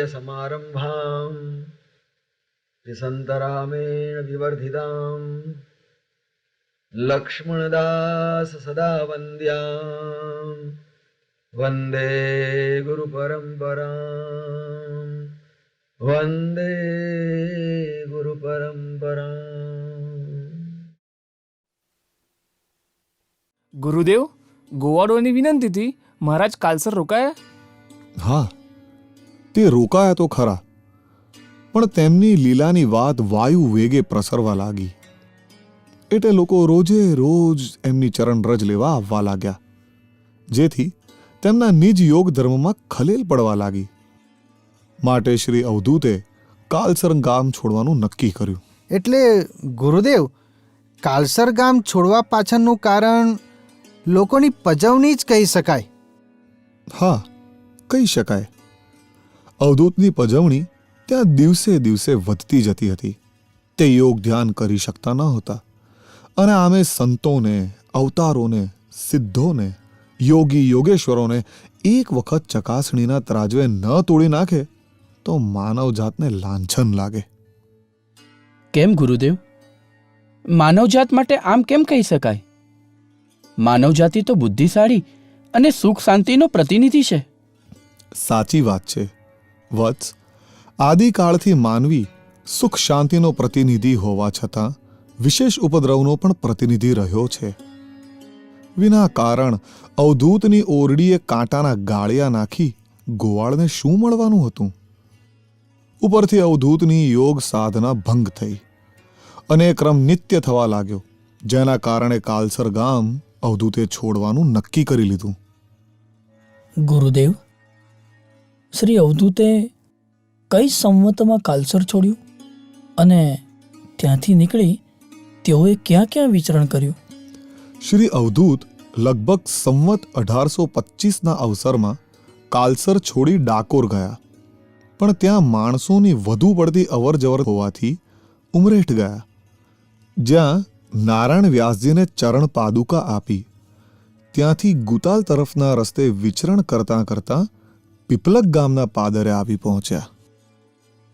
समारंभां त्रिसन्तरामेण विवर्धितां लक्ष्मणदास सदा वन्द्यां वन्दे गुरुपरम्परां वन्दे गुरुपरम्परां। ગુરુદેવ, ગોવાળોની વિનંતી હતી. મહારાજ કાલસર રોકાયા? હા, તે રોકાયા તો ખરા, પણ તેમની લીલાની વાત વાયુ વેગે પ્રસરવા લાગી. એટલે લોકો રોજે રોજ એમની ચરણ રજ લેવા આવવા લાગ્યા, જેથી તેમના નિજ યોગ ધર્મમાં ખલેલ પડવા લાગી. માટે શ્રી અવધૂતે કાલસર ગામ છોડવાનું નક્કી કર્યું. એટલે ગુરુદેવ, કાલસર ગામ છોડવા પાછળનું કારણ લોકોની પજવણી જ કહી શકાય. હા, કહી શકાય. અવધૂતની પજવણી ત્યાં દિવસે દિવસે વધતી જતી હતી. તે યોગ ધ્યાન કરી શકતા ન હતા, અને આમે સંતોને, અવતારોને, સિદ્ધોને, યોગી યોગેશ્વરોને એક વખત ચકાસણીના ત્રાજવે ન તોડી નાખે તો માનવ જાતને લાંછન લાગે. કેમ ગુરુદેવ? માનવજાત માટે આમ કેમ કહી શકાય? માનવજાતિ તો બુદ્ધિશાળી અને સુખ શાંતિનો પ્રતિનિધિ છે. સાચી વાત છે વત્સ. આદિકાળથી માનવી સુખ શાંતિનો પ્રતિનિધિ હોવા છતાં વિશેષ ઉપદ્રવનો પણ પ્રતિનિધિ રહ્યો છે. વિના કારણ અવધૂતની ઓરડીએ કાંટાના ગાળિયા નાખી ગોવાળને શું મળવાનું હતું? ઉપરથી અવધૂતની યોગ સાધના ભંગ થઈ અને ક્રમ નિત્ય થવા લાગ્યો, જેના કારણે કાલસર ગામ અવધૂતે છોડવાનું નક્કી કરી લીધું. ગુરુદેવ, શ્રી અવધૂતે કઈ સંવતમાં કાલસર છોડ્યું અને ત્યાંથી નીકળી તેઓએ ક્યાં ક્યાં વિચરણ કર્યું? શ્રી અવધૂત લગભગ સંવત 1825ના અવસરમાં કાલસર છોડી ડાકોર ગયા, પણ ત્યાં માણસોની વધુ પડતી અવરજવર હોવાથી ઉમરેઠ ગયા, જ્યાં નારાયણ વ્યાસજીને ચરણ પાદુકા આપી ત્યાંથી ગુતાલ તરફના રસ્તે વિચરણ કરતાં કરતાં પીપલગ ગામના પાદરે આવી પહોંચ્યા.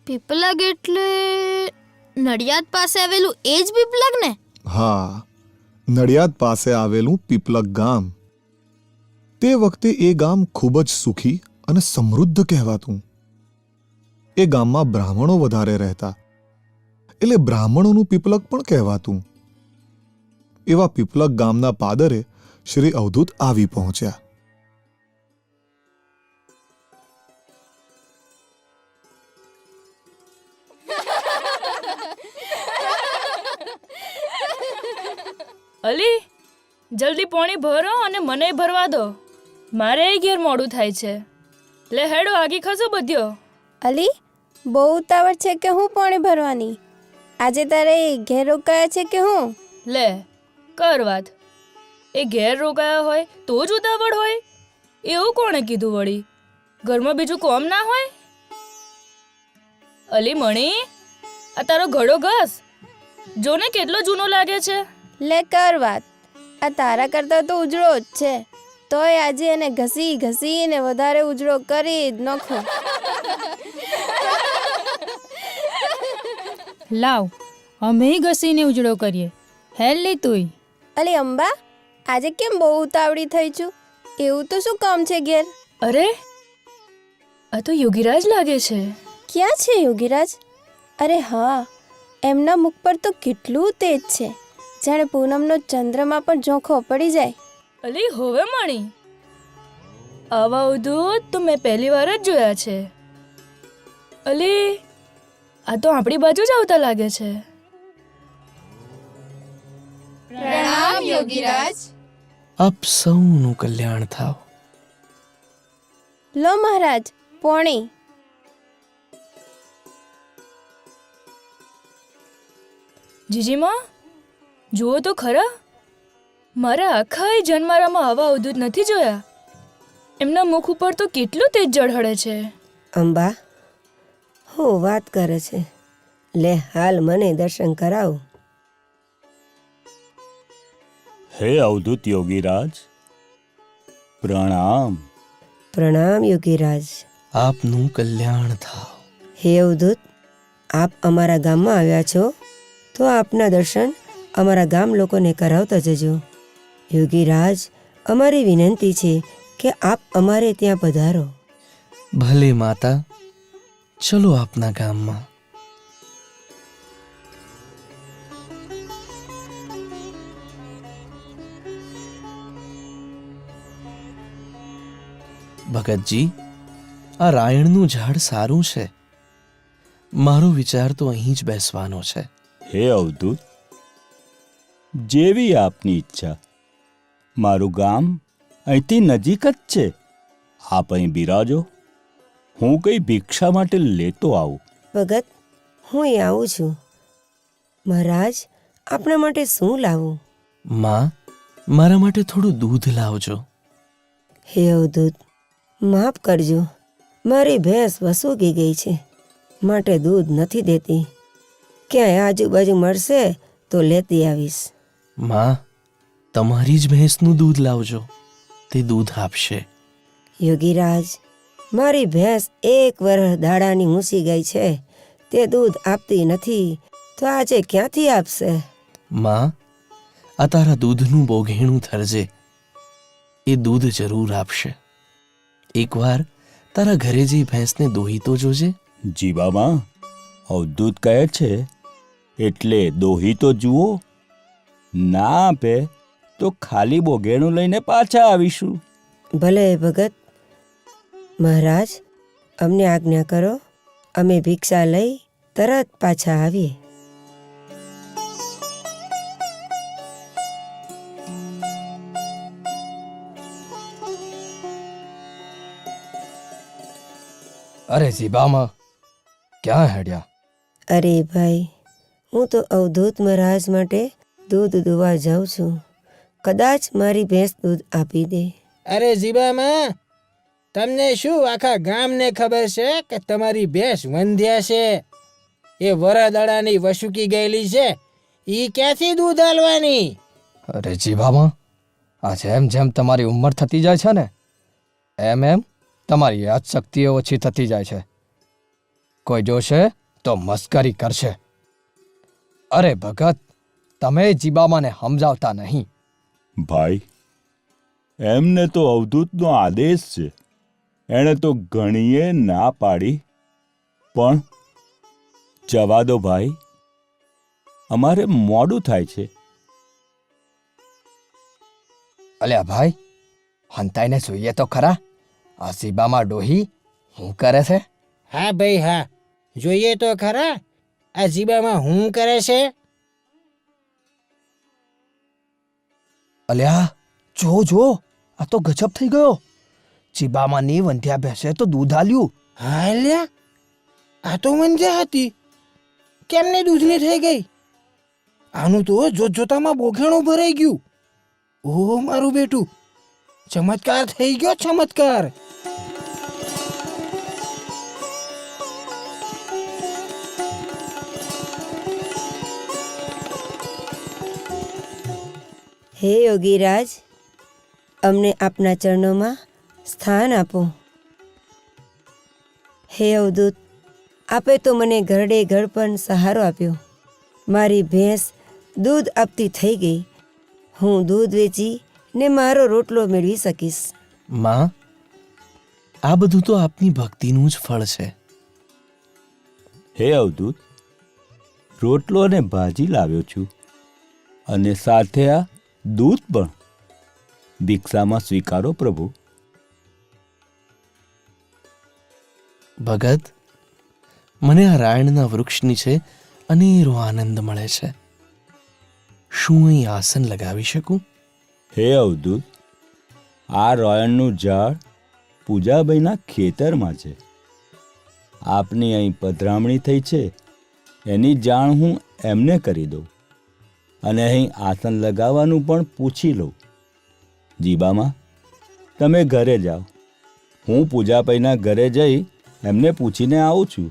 પીપલગ એટલે નડિયાદ પાસે આવેલું એ જ પીપલગ ને? હા, નડિયાદ પાસે આવેલું પીપલગ ગામ. તે વખતે એ ગામ ખૂબ જ સુખી અને સમૃદ્ધ કહેવાતું. એ ગામમાં બ્રાહ્મણો વધારે રહેતા, એટલે બ્રાહ્મણોનું પીપલગ પણ કહેવાતું. એવા પીપલગ ગામના પાદરે શ્રી અવધૂત આવી પહોંચ્યા. અલી, જલ્દી પોણી ભરો અને મને ભરવા દો. મારે ઘેર મોડું થાય છે. લે હેડો, આગી ખસો બધ્યો. અલી, બહુ ઉતાવળ છે કે હું પાણી ભરવાની? આજે તારે ઘેર રોકાયા છે કે હું? લે કર વાત. એ ઘેર રોકાયા હોય તો જ ઉતાવળ હોય? એવું કોણે કીધું વળી? ઘરમાં બીજું કોમ ના હોય? અલી મણી, આ તારો ઘડો ઘસ જોને કેટલો જૂનો લાગે છે. લે કર વાત. આ તારા કરતાં તો ઉજળો જ છે, તોય આજે એને ઘસી ઘસીને વધારે ઉજળો કરી જ નાખો. લાવ, અમે ઘસીને ઉજળો કરીએ. હેલ લી તુંય. અલી અંબા, આજે કેમ બહુ ઉતાવળી થઈ છું? એવું તો શું કામ છે ઘેર? અરે, આ તો યોગીરાજ લાગે છે. ક્યાં છે યોગીરાજ? અરે હા, એમના મુખ પર તો કેટલું તેજ છે, જાણે પૂનમનો ચંદ્રમાં પણ ઝોંખો પડી જાય. અલી હોવે મણી, આવા અવધૂત તો મેં પહેલી વાર જ જોયા છે. અલી, આ તો આપણી બાજુ જ આવતા લાગે છે. પ્રણામ યોગીરાજ. આપ સૌનું કલ્યાણ થાવ. લો મહારાજ, પોણી. જીજીમાં, જુઓ તો ખરા, મારા આખા જન્મારામાં આવા અવધૂત નથી જોયા. એમના મુખ ઉપર તો કેટલું તેજ ઝળહળે છે. અંબા, હું વાત કરે છે? લે હાલ મને દર્શન કરાવ. હે અવધૂત યોગીરાજ, પ્રણામ. પ્રણામ યોગીરાજ. આપનું કલ્યાણ થાવ. હે અવધૂત, આપ અમારા ગામમાં આવ્યા છો તો આપના દર્શન અમારા ગામ લોકોને કરાવતા જજો. યોગીરાજ, અમારી વિનંતી છે કે આપ અમારે ત્યાં પધારો. ભલે માતા, ચલો આપના ગામમાં. ભગતજી, આ રાયણનું ઝાડ સારું છે. મારો વિચાર તો અહીં જ બેસવાનો છે. હે અવધૂત, જેવી આપની ઈચ્છા. મારું ગામ અહીંથી નજીક જ છે. આપ અહીં બિરાજો. હું કઈ ભિક્ષા માટે લેતો આવું. ભગત, હું અહીં આવું છું. મહારાજ, આપણા માટે શું લાવું? માં, મારા માટે થોડું દૂધ લાવજો. હે અવધૂત, માફ કરજો, મારી ભેંસ વસૂકી ગઈ છે માટે દૂધ નથી દેતી. ક્યાંય આજુબાજુ મળશે તો લેતી આવીશ. માં, તમારી જ ભેંસનું દૂધ લાવજો, તે દૂધ આપશે. યોગીરાજ, મારી ભેંસ 1 વર્ષ દાડાની મૂસી ગઈ છે, તે દૂધ આપતી નથી તો આજે ક્યાંથી આપશે? માં, આ તારા દૂધનું બોઘેણું થરજે, એ દૂધ જરૂર આપશે. એકવાર તારા ઘરે જઈ ભેંસને દોહી તો જોજે. જીબામાં, અવધૂત કહે છે એટલે દોહી તો જુઓ. ના આપે તો ખાલી બોગેણું લઈને પાછા આવીશું. ભલે ભગત. મહારાજ, અમને આજ્ઞા કરો, અમે ભિક્ષા લઈ તરત પાછા આવીએ. અરે જીબામાં, ક્યાં હેડ્યા? અરે ભાઈ, હું તો અવધૂત મહારાજ માટે દૂધ દોવા જાઉં છું. કદાચ મારી ભેંસ દૂધ આપી દે. અરે જીબામાં, તમને શું આખા ગામને ખબર છે કે તમારી ભેંસ વંધ્યા છે? એ વરદાડાની વસુકી ગયેલી છે, ઈ ક્યાંથી દૂધ આલવાની? અરે જીબામાં, આ જેમ જેમ તમારી ઉંમર થતી જાય છે ને, એમ એમ તમારી યાદશક્તિઓ ઓછી થતી જાય છે. કોઈ જોશે તો મસ્કરી કરશે. અરે ભગત, તમે જીબામાને સમજાવતા નહીં. ભાઈ, એમને તો અવધૂતનો આદેશ છે. એણે તો ઘણીએ ના પાડી, પણ જવા દો ભાઈ, અમારે મોડું થાય છે. અલ્યા ભાઈ, હંતાઈને જોઈએ તો ખરા, આ જીબામાં ડોહી શું કરે છે? હા ભાઈ હા, જોઈએ તો ખરા આ જીબામાં હું કરે છે. અલ્યા, જો જો, આ તો ગજબ થઈ ગયો. ચીબામાંની વંધ્યા ભેંસે તો દૂધ આલ્યું. હા લ્યા, આ તો વંધ્યા હતી, કેમને દૂધની થઈ ગઈ? આનું તો જોતજોતામાં બોઘેણું ભરાઈ ગયું. ઓહ મારું બેટું, ચમત્કાર થઈ ગયો, ચમત્કાર. હે યોગીરાજ, અમને આપના ચરણોમાં સ્થાન આપો. હે અવધૂત, આપે તો મને ઘરડે ઘડપણ સહારો આપ્યો. મારી ભેંસ દૂધ આપતી થઈ ગઈ. હું દૂધ વેચી ને મારો રોટલો મેળવી શકીશ. માં, આ બધું તો આપની ભક્તિનું જ ફળ છે. હે અવધૂત, રોટલો અને ભાજી લાવ્યો છું, અને સાથે આ દૂધ પણ. ભિક્ષામાં સ્વીકારો પ્રભુ. ભગત, મને આ રાયણના વૃક્ષની છે અનેરો આનંદ મળે છે. શું અહીં આસન લગાવી શકું? હે અવધૂત, આ રાયણનું ઝાડ પૂજાભાઈના ખેતરમાં છે. આપની અહીં પધરામણી થઈ છે એની જાણ હું એમને કરી દઉં, અને અહીં આસન લગાવવાનું પણ પૂછી લઉં. જીબામાં, તમે ઘરે જાઓ. હું પૂજાભાઈના ઘરે જઈ એમને પૂછીને આવું છું.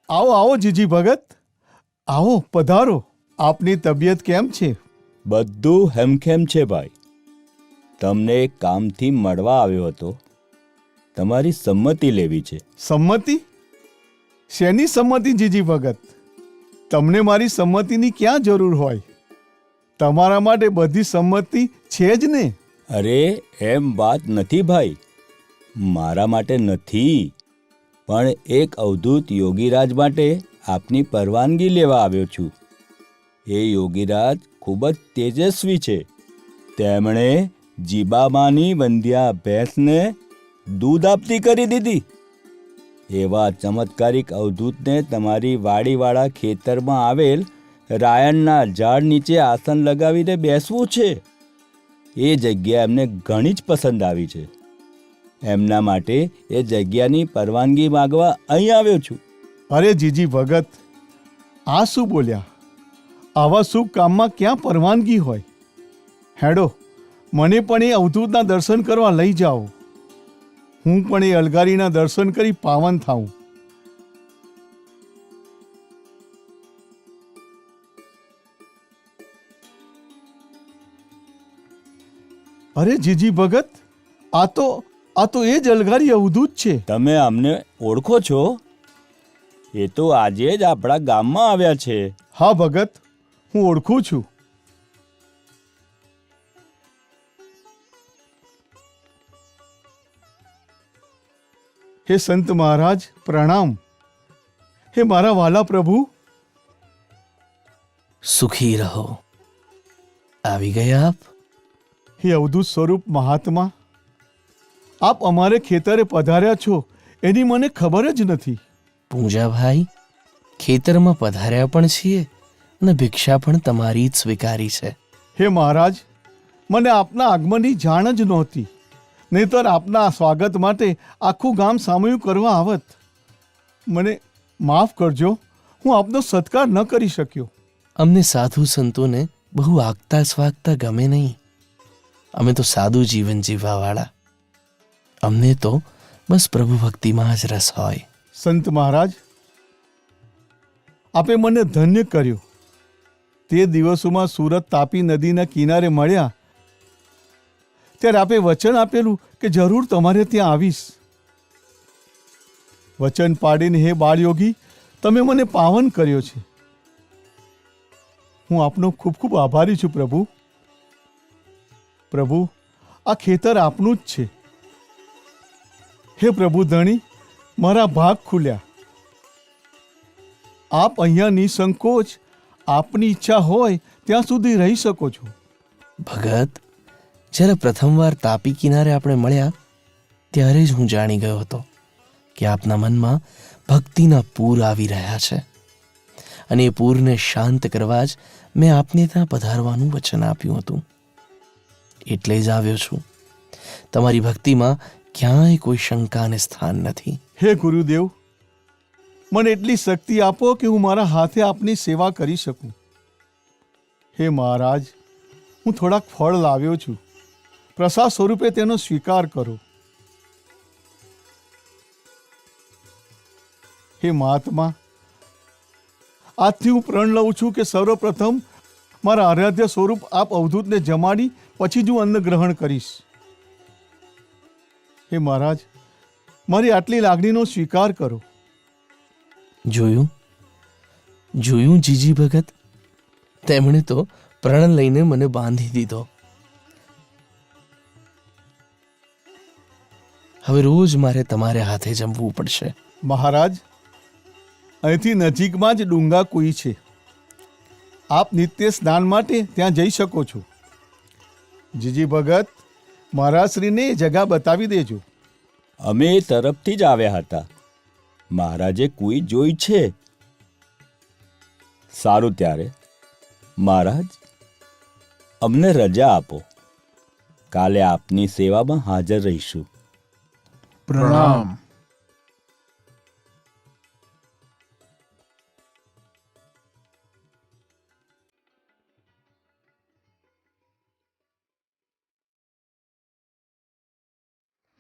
આવો આવો જીજી ભગત, આવો પધારો. આપની તબિયત કેમ છે? બધું હેમખેમ છે ભાઈ. તમને એક કામથી મળવા આવ્યો હતો. તમારી સંમતિ લેવી છે. સંમતિ? શેની સંમતિ જીજી ભગત? તમને મારી સંમતિની ક્યાં જરૂર હોય? તમારા માટે બધી સંમતિ છે જ ને. અરે એમ વાત નથી ભાઈ, મારા માટે નથી, પણ એક અવધૂત યોગીરાજ માટે આપની પરવાનગી લેવા આવ્યો છું. એ યોગીરાજ ખૂબ જ તેજસ્વી છે. તેમણે જીબામાની વંધ્યા ભેંસને દૂધ આપતી કરી દીધી. એવા ચમત્કારિક અવધૂતને તમારી વાડીવાળા ખેતરમાં આવેલ રાયણના ઝાડ નીચે આસન લગાવીને બેસવું છે. એ જગ્યા એમને ઘણી જ પસંદ આવી છે. એમના માટે એ જગ્યાની પરવાનગી માંગવા અહીં આવ્યો છું. અરે જીજી ભગત, આ શું બોલ્યા? આવા શુભ કામમાં ક્યાં પરવાનગી હોય? હેડો, મને પણ એ અવધૂતના દર્શન કરવા લઈ જાઓ. હું પણ એ અલગારીના દર્શન કરી પાવન થાઉં. અરે જીજી ભગત, આ તો એ જ અલગારી અવધૂત છે. તમે અમને ઓળખો છો? એ તો આજે જ આપણા ગામમાં આવ્યા છે. હા ભગત, હું ઓળખું છું. હે સંત મહારાજ, પ્રણામ. હે મારા વાલા પ્રભુ. સુખી રહો. આવી ગયા આપ? હે અવધૂત સ્વરૂપ મહાત્મા, આપ અમારે ખેતરે પધાર્યા છો એની મને ખબર જ નથી. પૂંજાભાઈ, ખેતરમાં પધાર્યા પણ છીએ અને ભિક્ષા પણ તમારી જ સ્વીકારી છે. હે મહારાજ, મને આપના આગમનની જાણ જ નહોતી, નહીંતર આપના સ્વાગત માટે આખું ગામ સામૂહિક કરવા આવત. મને માફ કરજો, હું આપનો સત્કાર ન કરી શક્યો. અમને સાધુ સંતોને બહુ આગતા સ્વાગતા ગમે નહીં. અમે તો સાદું જીવન જીવવાવાળા. અમને તો બસ પ્રભુ ભક્તિમાં જ રસ હોય. સંત મહારાજ, આપે મને ધન્ય કર્યો. તે દિવસોમાં સુરત તાપી નદીના કિનારે મળ્યા ત્યારે આપે વચન આપેલું કે જરૂર તમારે ત્યાં આવીશ. વચન પાડીને હે બાળયોગી, તમે મને પાવન કર્યો છે. હું આપનો ખૂબ ખૂબ આભારી છું પ્રભુ. પ્રભુ, આ ખેતર આપનું જ છે. હે પ્રભુ ધણી, મારા ભાગ ખુલ્યા. આપ અહીંયા નિસંકોચ આપની ઈચ્છા હોય ત્યાં સુધી રહી શકો છો. ભગત, જ્યારે પ્રથમવાર તાપી કિનારે આપણે મળ્યા ત્યારે જ હું જાણી ગયો હતો કે આપના મનમાં ભક્તિના પૂર આવી રહ્યા છે, અને એ પૂરને શાંત કરવા જ મેં આપને ત્યાં પધારવાનું વચન આપ્યું હતું. એટલે જ આવ્યો છું. તમારી ભક્તિમાં ક્યાંય કોઈ શંકાને સ્થાન નથી. હે ગુરુદેવ, મને એટલી શક્તિ આપો કે હું મારા હાથે આપની સેવા કરી શકું. હે મહારાજ, હું થોડાક ફળ લાવ્યો છું. પ્રસાદ સ્વરૂપે તેનો સ્વીકાર કરો. હે મહાત્મા, આજથી હું પ્રણ લઉં છું કે સર્વપ્રથમ મારા આરાધ્ય સ્વરૂપ આપ અવધૂતને જમાડી પછી જ હું અન્ન ગ્રહણ કરીશ. હે મહારાજ, મારી આટલી લાગણીનો સ્વીકાર કરો. જોયું જીજી ભગત, તેમણે તો પ્રણ લઈને મને બાંધી દીધો. હવે રોજ મારે તમારે હાથે જમવું પડશે. મહારાજ, અહીંથી નજીકમાં જ ડુંગા કુઈ છે. આપ નિત્ય સ્નાન માટે ત્યાં જઈ શકો છો. જીજી ભગત, મહારાજશ્રીને એ જગા બતાવી દેજો. અમે એ તરફથી જ આવ્યા હતા. મહારાજે કોઈ જોઈ છે. સારું, ત્યારે મહારાજ, અમને રજા આપો. કાલે આપની સેવામાં હાજર રહીશું. પ્રણામ.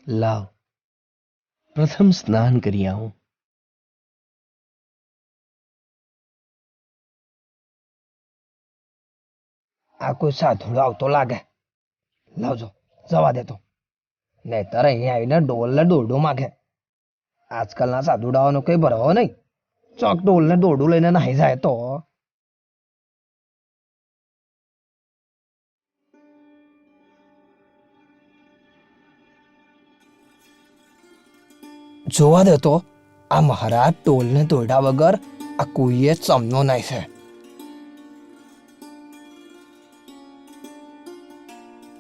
લાવ, પ્રથમ સ્નાન કરી આવું. આ કોઈ સાધુ આવતો લાગે. લાવજો, જવા દેતો, નહીતર અહીંયા આવીને ડોલને દોરડું માગે. આજકાલના સાધુડાઓનો કઈ ભરવો નહીં, ચોક ડોલને દોરડું લઈને નાહી જાય તો. જોવા દે તો, આ મહારાજ ટોલને દોરડા વગર આ કોઈએ સમનો નહીં છે.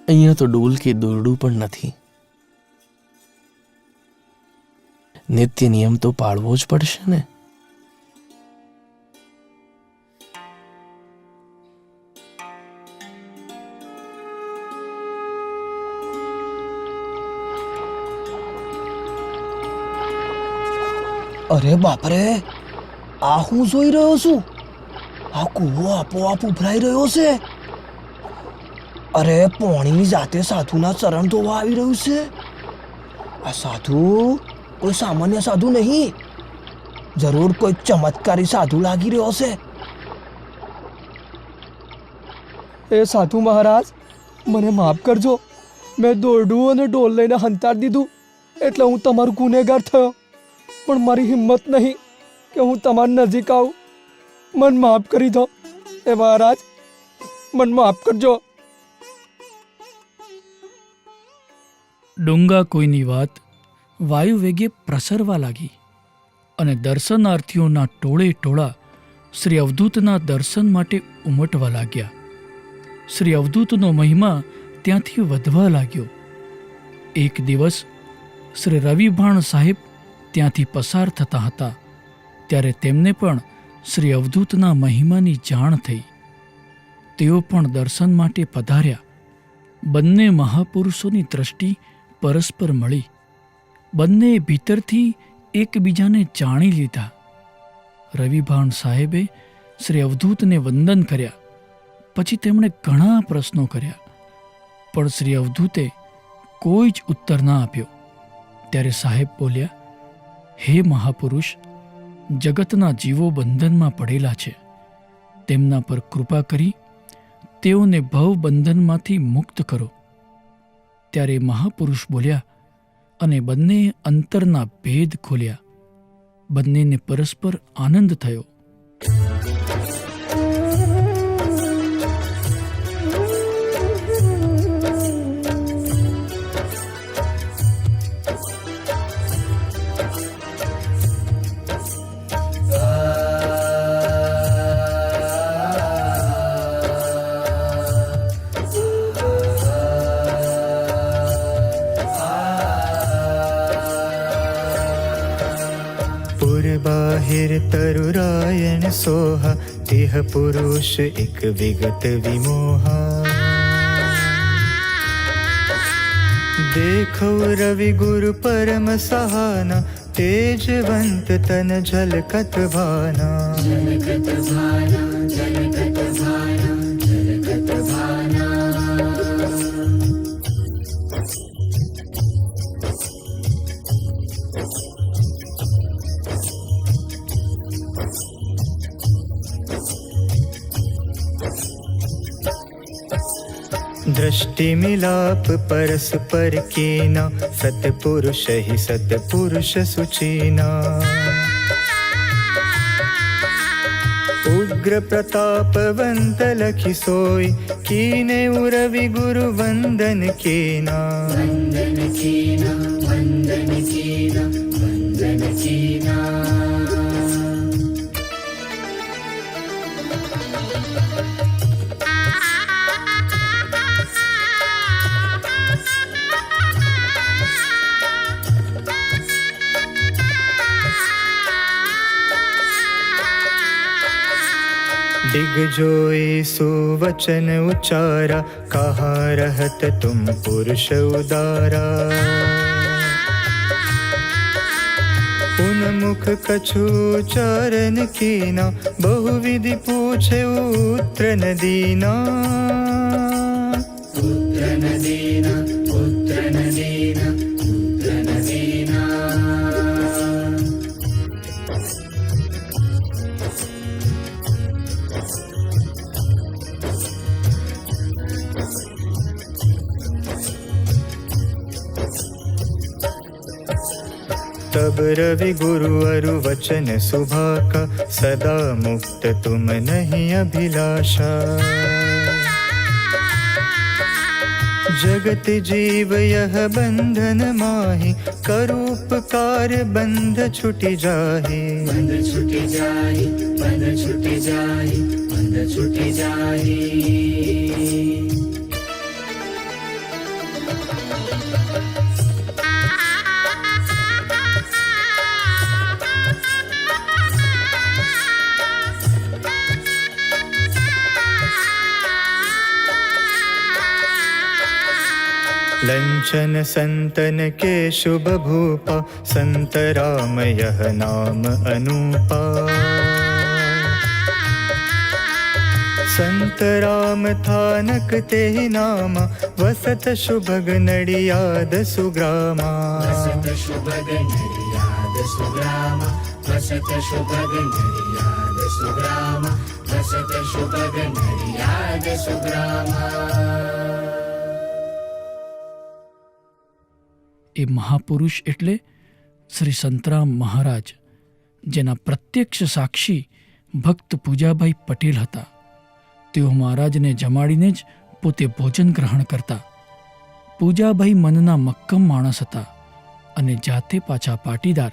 અહીંયા તો ડોલ કે દોરડું પણ નથી. નિત્ય નિયમ તો પાળવો જ પડશે ને. અરે બાપરે, આ હું જોઈ રહ્યો છું? આ કૂવો આપોઆપ ઉભરાઈ રહ્યો છે. અરે પોણીની જાતે સાધુના ચરણ ધોવા આવી રહ્યું છે. આ સાધુ કોઈ સામાન્ય સાધુ નહીં, જરૂર કોઈ ચમત્કારી સાધુ લાગી રહ્યો છે. એ સાધુ મહારાજ, મને માફ કરજો. મેં દોરડું અને ડોલ લઈને હંતાડી દીધું એટલે હું તમારો ગુનેગાર થયો. પણ મારી હિંમત નહીં કે હું તમારી નજીક આવું. મન માફ કરી દો એ મહારાજ, મન માફ કરજો. ડુંગા કોઈની વાત વાયુ વેગે પ્રસરવા લાગી અને દર્શનાર્થીઓના ટોળે ટોળા શ્રી અવધૂતના દર્શન માટે ઉમટવા લાગ્યા. શ્રી અવધૂતનો મહિમા ત્યાંથી વધવા લાગ્યો. એક દિવસ શ્રી રવિભાણ સાહેબ ત્યાંથી પસાર થતા હતા ત્યારે તેમને પણ શ્રી અવધૂતના મહિમાની જાણ થઈ. તેઓ પણ દર્શન માટે પધાર્યા. બંને મહાપુરુષોની દ્રષ્ટિ પરસ્પર મળી. બંને ભીતરથી એકબીજાને જાણી લીધા. રવિભાણ સાહેબે શ્રી અવધૂતને વંદન કર્યા. પછી તેમણે ઘણા પ્રશ્નો કર્યા, પણ શ્રી અવધૂતે કોઈ જ ઉત્તર ના આપ્યો. ત્યારે સાહેબ બોલ્યા, હે મહાપુરુષ, જગતના જીવો બંધનમાં પડેલા છે. તેમના પર કૃપા કરી તેઓને ભવ બંધનમાંથી મુક્ત કરો. ત્યારે મહાપુરુષ બોલ્યા અને બંનેએ અંતરના ભેદ ખોલ્યા. બંનેને પરસ્પર આનંદ થયો. बाहिर तरुरायण सोहा, तेह पुरुष एक विगत विमोहा. देखो रवि गुरु परम सहाना, तेजवंत तन झलकत भाना. झलकत भाना, झलकत भाना, झलकत भाना. दृष्टि मिलाप परस्पर कीना, सतपुरुष ही सतपुरुष सुचीना. उग्र प्रतापवंत लखी सोई, कीने उरवि गुरु वंदन कीना. वंदन कीना, वंदन कीना, वंदन कीना. दिग्जोई सुवचन उचारा, कहाँ रहत तुम पुरुष उदारा. उन्मुख कछु चारण कीना, बहुविधि पूछे उत्तर न दीना. उत्तर न दीना, उत्तर न दीना, उत्तर न दीना. रवि गुरु अरु वचन सुभाका, सदा मुक्त तुम नहीं अभिलाषा। जगत जीव यह बंधन माहि, करूपकार बंध छुटि जाहि। बंध छुटि जाहि, बंध छुटि जाहि, बंध छुटि जाहि। लंचन संतन के शुभ भूपा, संत राम यह नाम अनूपा। संत राम थानक ते ही नामा, वसत शुभग नडियाद सुग्रामा। वसत शुभग नडियाद सुग्रामा, वसत शुभग नडियाद सुग्रामा, वसत शुभग नडियाद सुग्रामा। એ મહાપુરુષ એટલે શ્રી સંતરામ મહારાજ, જેના પ્રત્યક્ષ સાક્ષી ભક્ત પૂજાભાઈ પટેલ હતા. તેઓ મહારાજને જમાડીને જ પોતે ભોજન ગ્રહણ કરતા. પૂજાભાઈ મનના મક્કમ માણસ હતા અને જાતે પાછા પાટીદાર,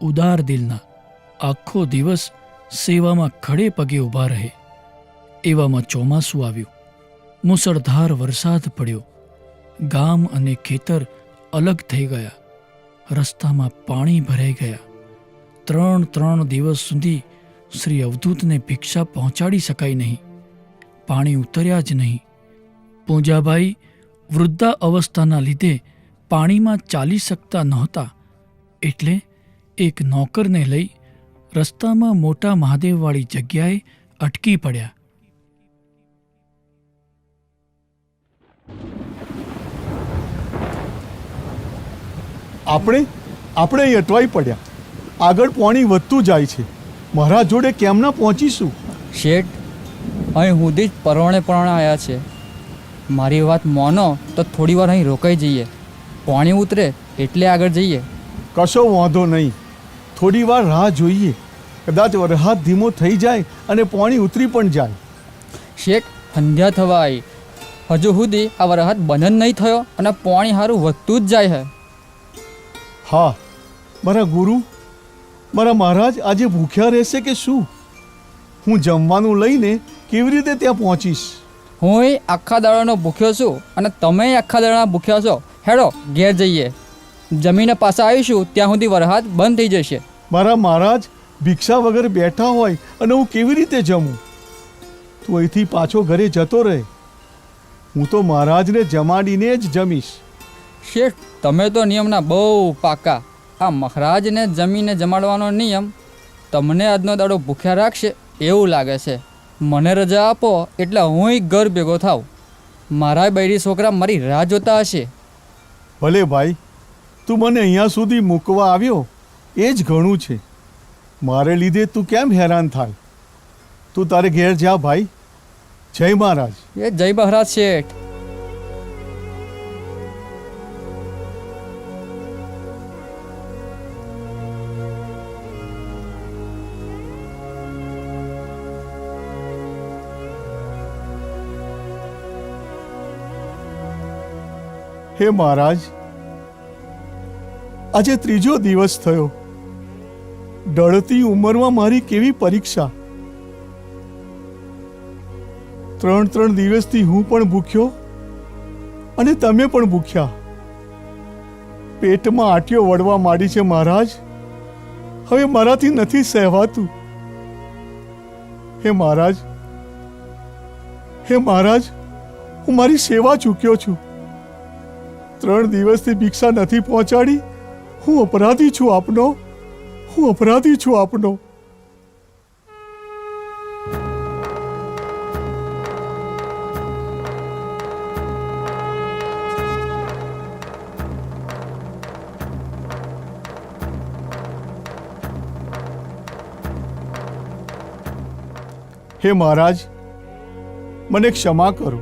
ઉદાર દિલના. આખો દિવસ સેવામાં ખડે પગે ઊભા રહે. એવામાં ચોમાસું આવ્યું. મુસળધાર વરસાદ પડ્યો. ગામ અને ખેતર અલગ થઈ ગયા. રસ્તામાં પાણી ભરાઈ ગયા. 3 દિવસ સુધી શ્રી અવધૂતને ભિક્ષા પહોંચાડી શકાય નહીં. પાણી ઉતર્યા જ નહીં. પૂજાભાઈ વૃદ્ધા અવસ્થાના લીધે પાણીમાં ચાલી શકતા નહોતા, એટલે એક નોકરને લઈ રસ્તામાં મોટા મહાદેવવાળી જગ્યાએ અટકી પડ્યા. આપણે અહીં અટવાઈ પડ્યા. આગળ પાણી વધતું જાય છે. મહારાજ જોડે કેમ ના પહોંચીશું? શેઠ, અહીં સુધી જ પરવણે આવ્યા છે. મારી વાત માનો તો થોડી વાર અહીં રોકાઈ જઈએ. પાણી ઉતરે એટલે આગળ જઈએ. કશો વાંધો નહીં, થોડી વાર રાહ જોઈએ. કદાચ વરસાદ ધીમો થઈ જાય અને પાણી ઉતરી પણ જાય. શેઠ, સંધ્યા થવા આવી. હજુ સુધી આ વરસાદ બંધ નહીં થયો અને પાણી સારું વધતું જ જાય છે. હા, મારા ગુરુ, મારા મહારાજ આજે ભૂખ્યા રહેશે કે શું? હું જમવાનું લઈને કેવી રીતે ત્યાં પહોંચીશ? હું આખા દાડાનો ભૂખ્યો છું અને તમે આખા દાડાના ભૂખ્યા છો. હેડો ઘેર જઈએ. જમીને પાછા આવીશું ત્યાં સુધી વરસાદ બંધ થઈ જશે. મારા મહારાજ ભિક્ષા વગર બેઠા હોય અને હું કેવી રીતે જમું? તું અહીંથી પાછો ઘરે જતો રહે. હું તો મહારાજને જમાડીને જ જમીશ. શેઠ, તમે તો નિયમના બહુ પાકા. આ મહારાજને જમીને જમાડવાનો નિયમ તમને આજનો દાડો ભૂખ્યા રાખશે એવું લાગે છે. મને રજા આપો એટલે હું ઘર ભેગો થાવ. મારા બૈરી છોકરા મારી રાહ જોતા હશે. ભલે ભાઈ, તું મને અહીંયા સુધી મૂકવા આવ્યો એ જ ઘણું છે. મારે લીધે તું કેમ હેરાન થાય? તું તારે ઘેર જા ભાઈ. જય મહારાજ. એ જય મહારાજ શેઠ. હે મહારાજ, આજે 3જો દિવસ થયો. ડળતી ઉંમરમાં મારી કેવી પરીક્ષા. 3 દિવસથી હું પણ ભૂખ્યો અને તમે પણ ભૂખ્યા. પેટમાં આંટીઓ વળવા માંડી છે મહારાજ. હવે મારાથી નથી સહેવાતું. હે મહારાજ, હું મારી સેવા ચૂક્યો છું. 3 દિવસથી ભિક્ષા નથી પહોંચાડી. હું અપરાધી છું આપનો. હું અપરાધી છું આપનો. હે મહારાજ, મને ક્ષમા કરો.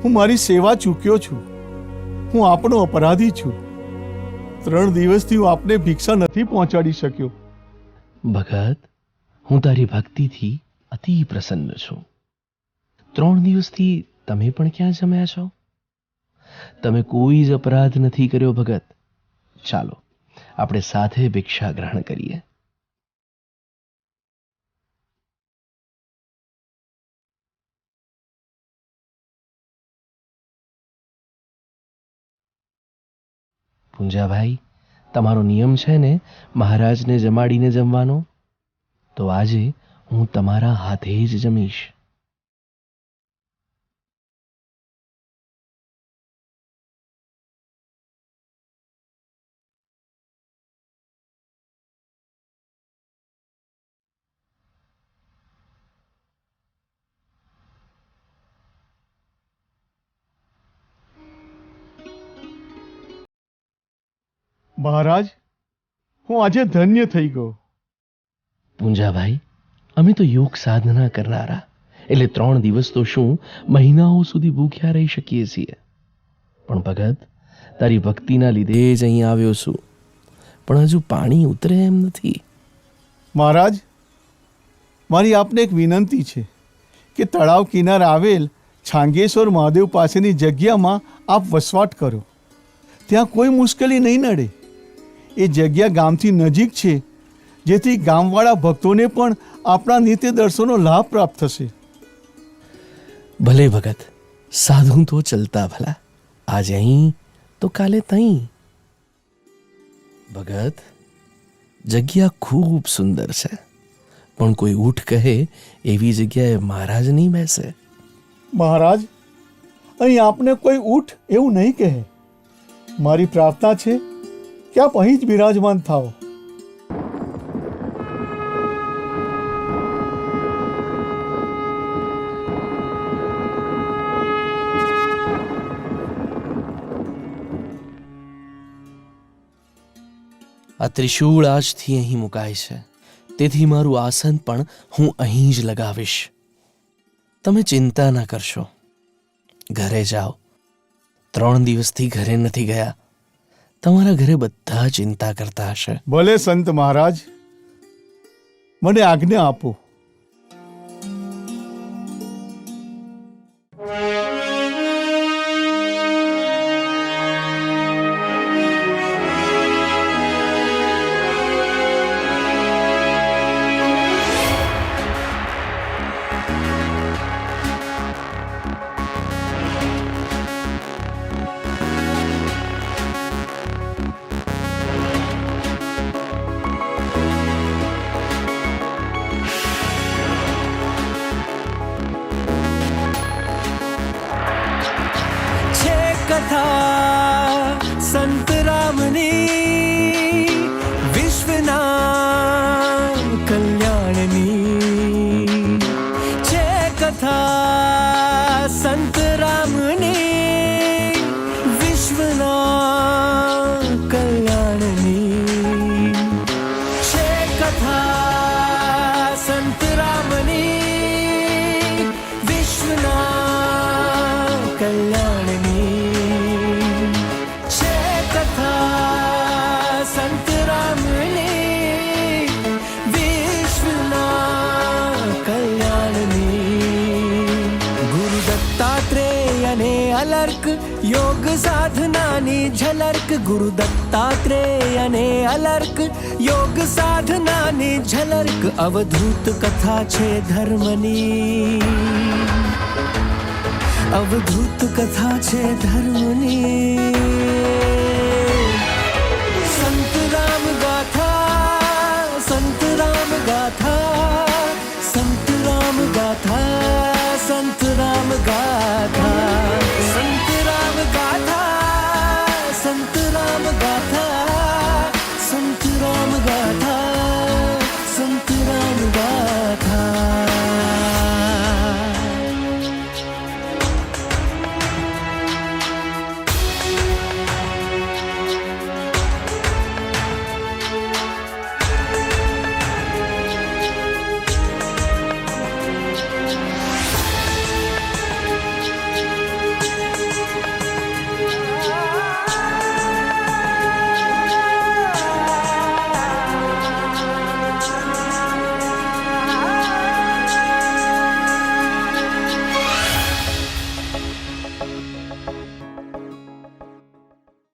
હું મારી સેવા ચૂક્યો છું. હું આપનો અપરાધી છું. 3 દિવસથી હું આપને ભિક્ષા નથી પહોંચાડી શક્યો. ભગત, હું તારી ભક્તિથી અતિ પ્રસન્ન છું. 3 દિવસથી તમે પણ ક્યાં જમ્યા છો? તમે કોઈ જ અપરાધ નથી કર્યો ભગત. ચાલો આપણે સાથે ભિક્ષા ગ્રહણ કરીએ. પૂંજાભાઈ, તમારો નિયમ છે ને મહારાજને જમાડીને જમવાનો? તો આજે હું તમારા હાથે જ જમીશ. મહારાજ, હું આજે ધન્ય થઈ ગયો. પૂંજાભાઈ, અમે તો યોગ સાધના કરનારા, એટલે 3 દિવસ તો શું મહિનાઓ સુધી ભૂખ્યા રહી શકીએ છીએ. પણ ભગત, તારી ભક્તિના લીધે જ અહીં આવ્યો છું, પણ હજુ પાણી ઉતરે એમ નથી. મહારાજ, મારી આપને એક વિનંતી છે કે તળાવ કિનારે આવેલ છાંગેશ્વર મહાદેવ પાસેની જગ્યામાં આપ વસવાટ કરો. ત્યાં કોઈ મુશ્કેલી નહીં નડે. એ જગ્યા ગામથી નજીક છે, જેથી ગામવાળા ભક્તોને પણ આપણા નિત્ય દર્શનનો લાભ પ્રાપ્ત થશે. ભલે ભગત, સાધુ તો ચલતા ભલા, આજે અહીં તો કાલે તહીં. ભગત, જગ્યા ખૂબ સુંદર છે, પણ કોઈ ઊઠ કહે એવી જગ્યાએ મહારાજ નહીં બેસે. મહારાજ, અહીં આપને કોઈ ઊઠ એવું નહીં કહે. મારી પ્રાર્થના છે કે આપ અહીં જ બિરાજમાન થાઓ. આ ત્રિશૂળ આજથી અહીં મુકાય છે, તેથી મારું આસન પણ હું અહીં જ લગાવીશ. તમે ચિંતા ના કરશો. ઘરે જાઓ. 3 દિવસથી ઘરે નથી ગયા. તમારા ઘરે બધા ચિંતા કરતા હશે. ભલે સંત મહારાજ, મને આજ્ઞા આપો. કથા સંત રામની વિશ્વના કલ્યાણની છે. કથા સંત રામની વિશ્વના કલ્યાણની છે. કથા સંત રામની વિશ્વના કલ્યાણની અલર્ક યોગ સાધનાની ઝલક. ગુરુ દત્તાત્રેય અને અલર્ક યોગ સાધનાની ઝલક. અવધૂત કથા છે ધર્મની, અવધૂત કથા છે ધર્મની.